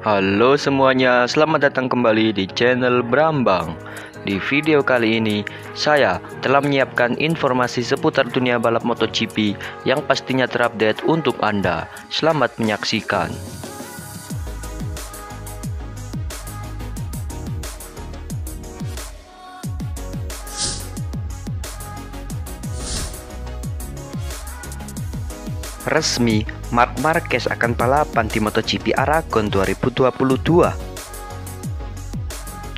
Halo semuanya, selamat datang kembali di channel Brambang. Di video kali ini, saya telah menyiapkan informasi seputar dunia balap MotoGP yang pastinya terupdate untuk Anda. Selamat menyaksikan. Resmi, Marc Marquez akan balapan di MotoGP Aragon 2022.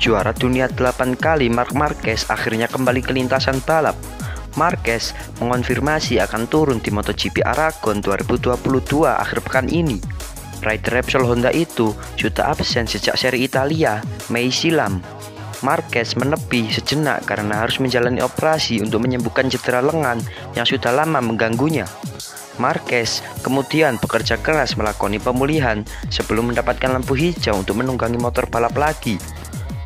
Juara dunia 8 kali Marc Marquez akhirnya kembali ke lintasan balap. Marquez mengonfirmasi akan turun di MotoGP Aragon 2022 akhir pekan ini. Rider Repsol Honda itu sudah absen sejak seri Italia Mei silam. Marquez menepi sejenak karena harus menjalani operasi untuk menyembuhkan cedera lengan yang sudah lama mengganggunya. Marquez kemudian bekerja keras melakoni pemulihan sebelum mendapatkan lampu hijau untuk menunggangi motor balap lagi.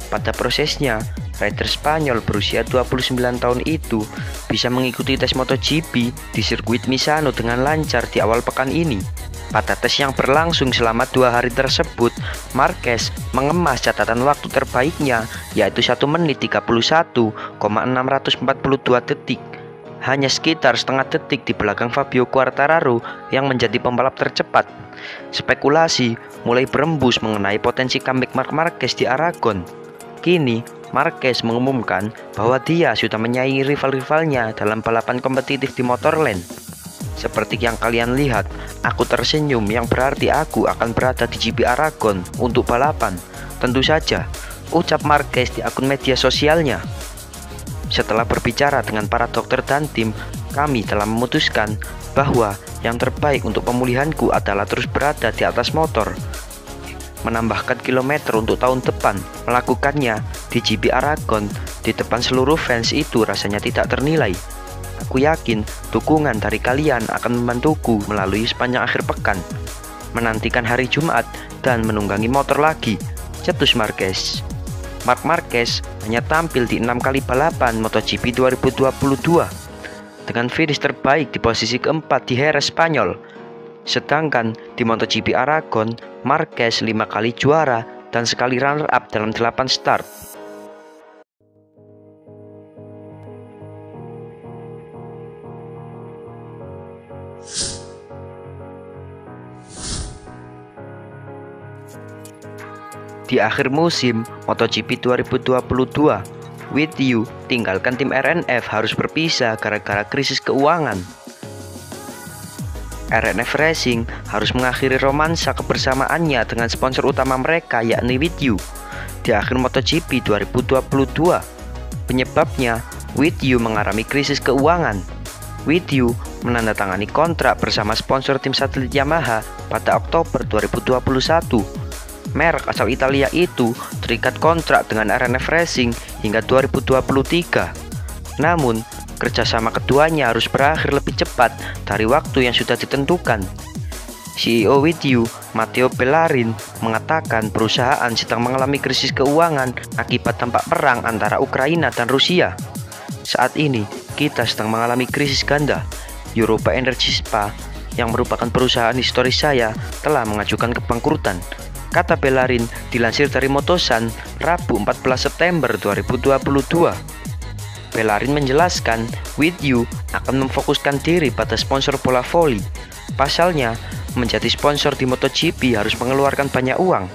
Pada prosesnya, rider Spanyol berusia 29 tahun itu bisa mengikuti tes MotoGP di sirkuit Misano dengan lancar di awal pekan ini. Pada tes yang berlangsung selama 2 hari tersebut, Marquez mengemas catatan waktu terbaiknya yaitu 1 menit 31,642 detik. Hanya sekitar setengah detik di belakang Fabio Quartararo yang menjadi pembalap tercepat. Spekulasi mulai berembus mengenai potensi comeback Marc Marquez di Aragon. Kini, Marquez mengumumkan bahwa dia sudah menyaingi rival-rivalnya dalam balapan kompetitif di Motorland. Seperti yang kalian lihat, aku tersenyum yang berarti aku akan berada di GP Aragon untuk balapan. Tentu saja, ucap Marquez di akun media sosialnya. Setelah berbicara dengan para dokter dan tim, kami telah memutuskan bahwa yang terbaik untuk pemulihanku adalah terus berada di atas motor. Menambahkan kilometer untuk tahun depan, melakukannya di GP Aragon di depan seluruh fans itu rasanya tidak ternilai. Aku yakin dukungan dari kalian akan membantuku melalui sepanjang akhir pekan, menantikan hari Jumat dan menunggangi motor lagi, cetus Marquez. Marc Marquez hanya tampil di 6 kali balapan MotoGP 2022 dengan finish terbaik di posisi keempat di Jerez Spanyol. Sedangkan di MotoGP Aragon, Marquez 5 kali juara dan sekali runner-up dalam 8 start. Di akhir musim MotoGP 2022, With You tinggalkan tim RNF harus berpisah gara-gara krisis keuangan. RNF Racing harus mengakhiri romansa kebersamaannya dengan sponsor utama mereka yakni With You di akhir MotoGP 2022. Penyebabnya, With You mengalami krisis keuangan. With You menandatangani kontrak bersama sponsor tim satelit Yamaha pada Oktober 2021. Merek asal Italia itu terikat kontrak dengan RNF Racing hingga 2023. Namun, kerjasama keduanya harus berakhir lebih cepat dari waktu yang sudah ditentukan. CEO With You, Matteo Bellarin, mengatakan perusahaan sedang mengalami krisis keuangan akibat dampak perang antara Ukraina dan Rusia. Saat ini, kita sedang mengalami krisis ganda. Europa Energy Spa, yang merupakan perusahaan historis saya, telah mengajukan kebangkrutan, kata Bellarin dilansir dari Motosan Rabu 14 September 2022. Bellarin menjelaskan With You akan memfokuskan diri pada sponsor bola voli. Pasalnya, menjadi sponsor di MotoGP harus mengeluarkan banyak uang.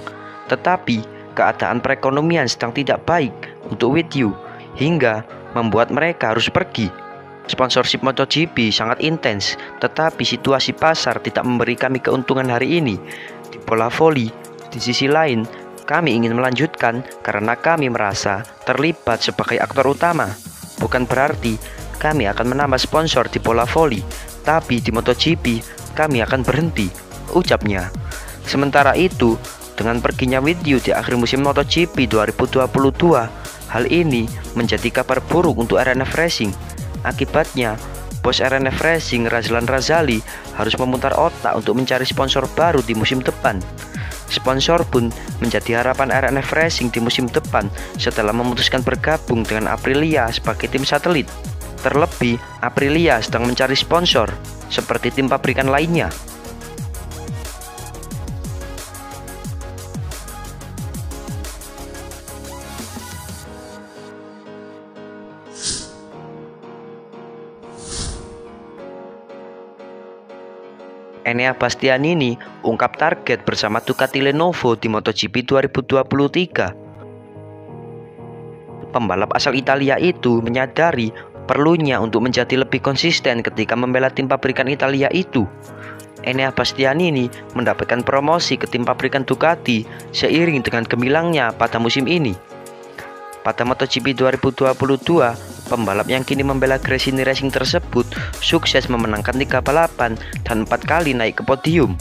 Tetapi, keadaan perekonomian sedang tidak baik untuk With You hingga membuat mereka harus pergi. Sponsorship MotoGP sangat intens, tetapi situasi pasar tidak memberi kami keuntungan hari ini. Di bola voli, di sisi lain, kami ingin melanjutkan karena kami merasa terlibat sebagai aktor utama. Bukan berarti kami akan menambah sponsor di bola voli, tapi di MotoGP kami akan berhenti, ucapnya. Sementara itu, dengan perginya With You di akhir musim MotoGP 2022, hal ini menjadi kabar buruk untuk RNF Racing. Akibatnya, bos RNF Racing Razlan Razali harus memutar otak untuk mencari sponsor baru di musim depan. Sponsor pun menjadi harapan RNF Racing di musim depan setelah memutuskan bergabung dengan Aprilia sebagai tim satelit. Terlebih, Aprilia sedang mencari sponsor seperti tim pabrikan lainnya. Enea Bastianini ungkap target bersama Ducati Lenovo di MotoGP 2023. Pembalap asal Italia itu menyadari perlunya untuk menjadi lebih konsisten ketika membela tim pabrikan Italia itu. Enea Bastianini mendapatkan promosi ke tim pabrikan Ducati seiring dengan gemilangnya pada musim ini. Pada MotoGP 2022, pembalap yang kini membela Gresini Racing tersebut sukses memenangkan 3 balapan dan 4 kali naik ke podium.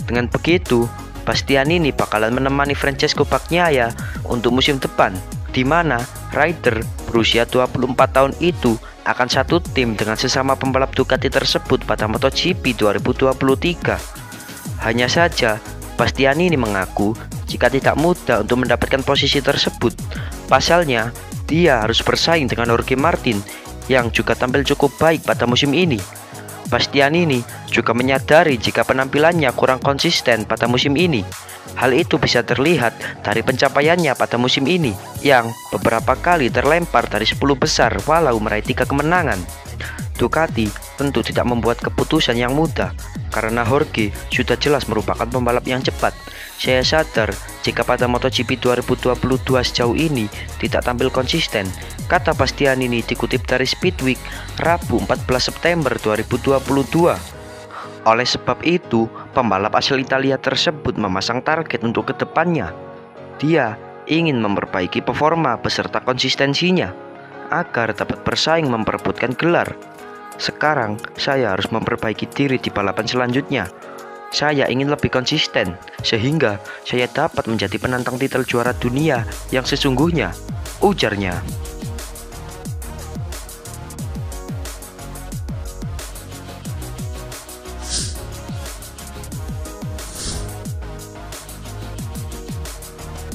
Dengan begitu, Bastianini bakalan menemani Francesco Bagnaia untuk musim depan, di mana rider berusia 24 tahun itu akan satu tim dengan sesama pembalap Ducati tersebut pada MotoGP 2023. Hanya saja, Bastianini mengaku jika tidak mudah untuk mendapatkan posisi tersebut. Pasalnya, dia harus bersaing dengan Jorge Martin yang juga tampil cukup baik pada musim ini. Bastianini juga menyadari jika penampilannya kurang konsisten pada musim ini. Hal itu bisa terlihat dari pencapaiannya pada musim ini yang beberapa kali terlempar dari 10 besar walau meraih 3 kemenangan. Ducati tentu tidak membuat keputusan yang mudah karena Jorge sudah jelas merupakan pembalap yang cepat. Saya sadar jika pada MotoGP 2022 sejauh ini tidak tampil konsisten, kata Bastianini dikutip dari Speedweek Rabu 14 September 2022. Oleh sebab itu, pembalap asal Italia tersebut memasang target untuk kedepannya. Dia ingin memperbaiki performa beserta konsistensinya agar dapat bersaing memperebutkan gelar. Sekarang saya harus memperbaiki diri di balapan selanjutnya. Saya ingin lebih konsisten sehingga saya dapat menjadi penantang titel juara dunia yang sesungguhnya, ujarnya.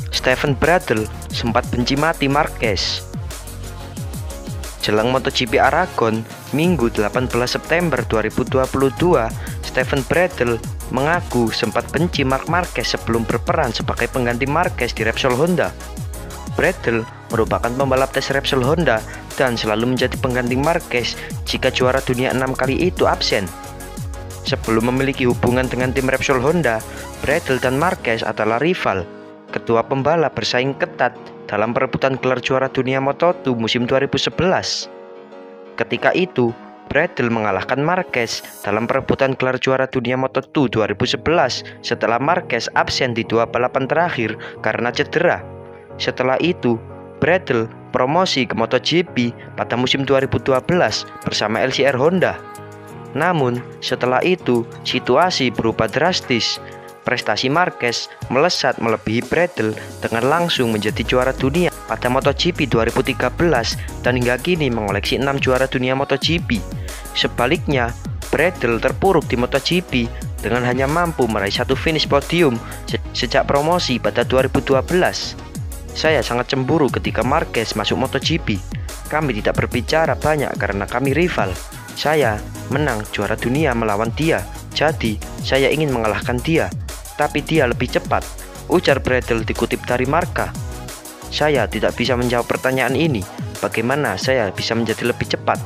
Steven Bradl sempat benci mati Marquez. Jelang MotoGP Aragon, Minggu 18 September 2022, Steven Bradl mengaku sempat benci Marc Marquez sebelum berperan sebagai pengganti Marquez di Repsol Honda. Bradl merupakan pembalap tes Repsol Honda dan selalu menjadi pengganti Marquez jika juara dunia 6 kali itu absen. Sebelum memiliki hubungan dengan tim Repsol Honda, Bradl dan Marquez adalah rival. Kedua pembalap bersaing ketat dalam perebutan gelar juara dunia Moto2 musim 2011. Ketika itu, Bradl mengalahkan Marquez dalam perebutan gelar juara dunia Moto2 2011 setelah Marquez absen di 2 balapan terakhir karena cedera. Setelah itu, Bradl promosi ke MotoGP pada musim 2012 bersama LCR Honda. Namun, setelah itu, situasi berubah drastis. Prestasi Marquez melesat melebihi Bradl dengan langsung menjadi juara dunia pada MotoGP 2013 dan hingga kini mengoleksi 6 juara dunia MotoGP. Sebaliknya, Bradl terpuruk di MotoGP dengan hanya mampu meraih 1 finish podium sejak promosi pada 2012. Saya sangat cemburu ketika Marquez masuk MotoGP. Kami tidak berbicara banyak karena kami rival. Saya menang juara dunia melawan dia, jadi saya ingin mengalahkan dia. Tapi dia lebih cepat, ujar Bradl dikutip dari Marca. Saya tidak bisa menjawab pertanyaan ini, bagaimana saya bisa menjadi lebih cepat.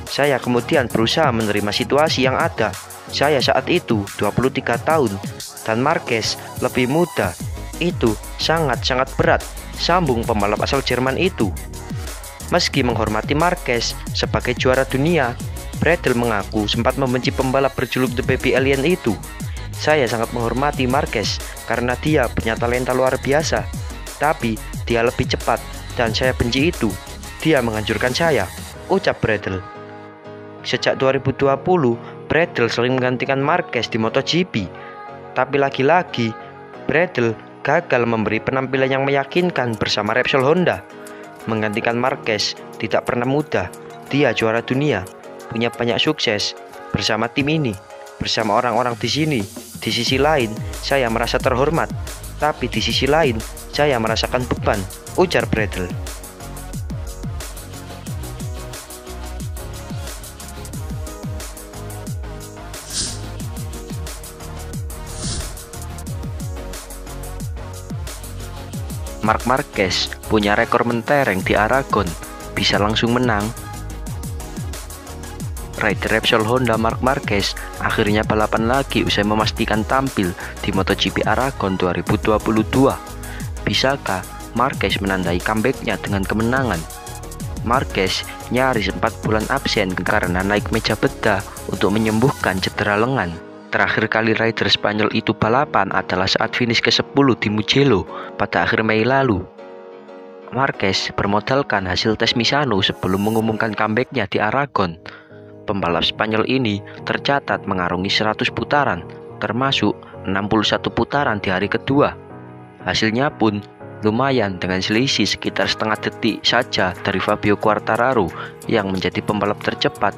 Saya kemudian berusaha menerima situasi yang ada. Saya saat itu 23 tahun, dan Marquez lebih muda. Itu sangat-sangat berat, sambung pembalap asal Jerman itu. Meski menghormati Marquez sebagai juara dunia, Bradl mengaku sempat membenci pembalap berjuluk The Baby Alien itu. Saya sangat menghormati Marquez karena dia punya talenta luar biasa, tapi dia lebih cepat dan saya benci itu. Dia menghancurkan saya, ucap Bradl. Sejak 2020, Bradl sering menggantikan Marquez di MotoGP, tapi lagi-lagi Bradl gagal memberi penampilan yang meyakinkan bersama Repsol Honda. Menggantikan Marquez tidak pernah mudah. Dia juara dunia, punya banyak sukses bersama tim ini, bersama orang-orang di sini. Di sisi lain, saya merasa terhormat, tapi di sisi lain, saya merasakan beban, ujar Bradl. Marc Marquez punya rekor mentereng di Aragon, bisa langsung menang. Rider Repsol Honda Marc Marquez akhirnya balapan lagi usai memastikan tampil di MotoGP Aragon 2022. Bisakah Marquez menandai comebacknya dengan kemenangan? Marquez nyaris 4 bulan absen karena naik meja bedah untuk menyembuhkan cedera lengan. Terakhir kali rider Spanyol itu balapan adalah saat finish ke-10 di Mugello pada akhir Mei lalu. Marquez bermodalkan hasil tes Misano sebelum mengumumkan comebacknya di Aragon. Pembalap Spanyol ini tercatat mengarungi 100 putaran, termasuk 61 putaran di hari kedua. Hasilnya pun lumayan dengan selisih sekitar setengah detik saja dari Fabio Quartararo yang menjadi pembalap tercepat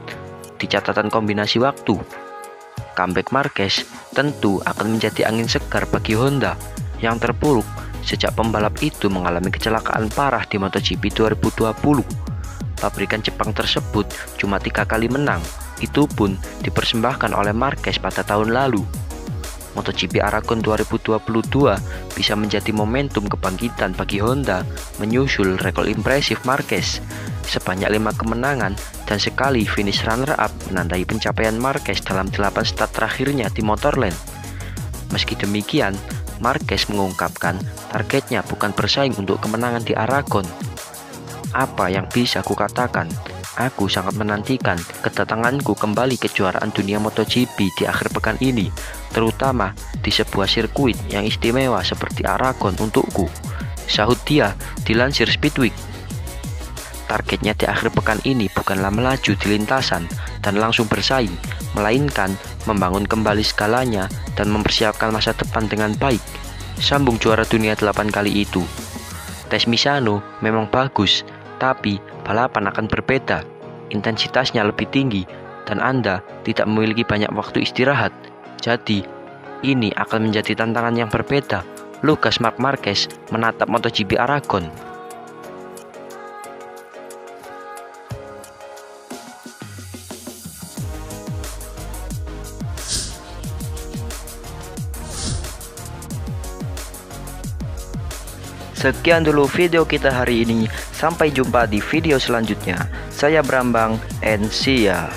di catatan kombinasi waktu. Comeback Marquez tentu akan menjadi angin segar bagi Honda yang terpuruk sejak pembalap itu mengalami kecelakaan parah di MotoGP 2020. Pabrikan Jepang tersebut cuma 3 kali menang, itu pun dipersembahkan oleh Marquez pada tahun lalu. MotoGP Aragon 2022 bisa menjadi momentum kebangkitan bagi Honda menyusul rekor impresif Marquez. Sebanyak 5 kemenangan dan sekali finish runner-up menandai pencapaian Marquez dalam 8 start terakhirnya di Motorland. Meski demikian, Marquez mengungkapkan targetnya bukan bersaing untuk kemenangan di Aragon. Apa yang bisa kukatakan? Aku sangat menantikan kedatanganku kembali ke kejuaraan dunia MotoGP di akhir pekan ini, terutama di sebuah sirkuit yang istimewa seperti Aragon untukku, sahut dia dilansir Speedweek. Targetnya di akhir pekan ini bukanlah melaju di lintasan dan langsung bersaing, melainkan membangun kembali skalanya dan mempersiapkan masa depan dengan baik, sambung juara dunia 8 kali itu. Tes Misano memang bagus, tapi balapan akan berbeda, intensitasnya lebih tinggi, dan Anda tidak memiliki banyak waktu istirahat. Jadi, ini akan menjadi tantangan yang berbeda. Lukas Marc Marquez menatap MotoGP Aragon. Sekian dulu video kita hari ini. Sampai jumpa di video selanjutnya. Saya Brambang and see ya.